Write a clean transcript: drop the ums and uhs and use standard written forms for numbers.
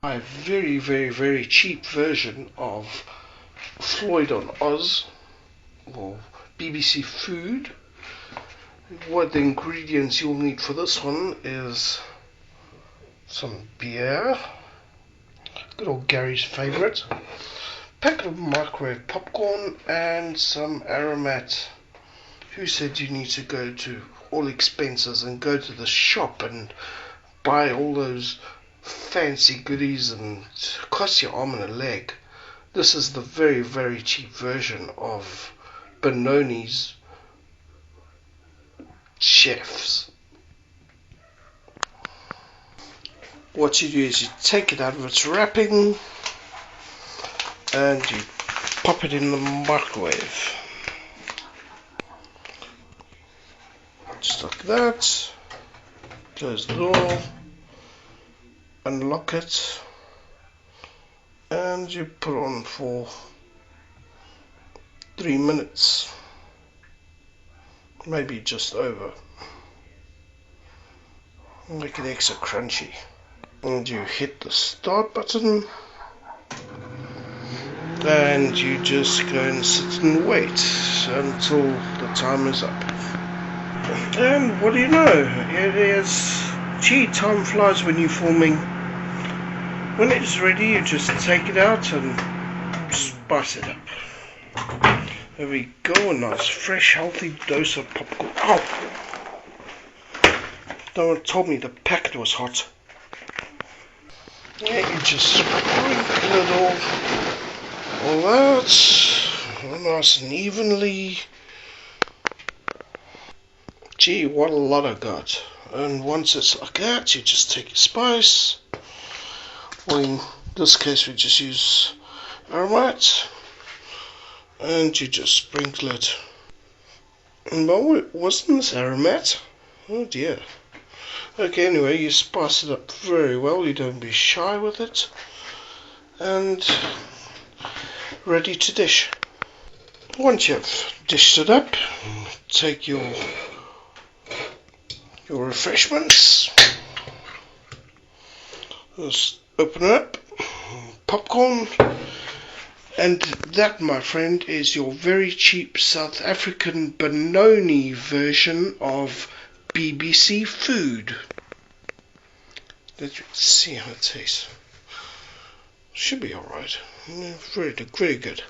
A very cheap version of Floyd on Oz or BBC Food. What the ingredients you'll need for this one is some beer, good old Gary's favourite, packet of microwave popcorn, and some Aromat. Who said you need to go to all expenses and go to the shop and buy all those fancy goodies and cost your arm and a leg? This is the very cheap version of Benoni's Chefs. What you do is you take it out of its wrapping and you pop it in the microwave. Just like that. Close the door, unlock it, and you put it on for 3 minutes, maybe just over. Make it extra crunchy. And you hit the start button, and you just go and sit and wait until the time is up. And what do you know, it is, gee, time flies when you're filming. When it's ready, you just take it out and spice it up. There we go, a nice fresh healthy dose of popcorn. Ow! No one told me the packet was hot. Yeah, you just sprinkle it all that, nice and evenly. Gee, what a lot I got. And once it's like that, you just take your spice. Well, in this case we just use Aromat, and you just sprinkle it. No, it wasn't this Aromat. Oh dear. Okay, anyway, you spice it up very well, you don't be shy with it, and ready to dish. Once you've dished it up, take your refreshments, just open it up, popcorn, and that, my friend, is your very cheap South African Benoni version of BBC Food. Let's see how it tastes. Should be alright. Very good.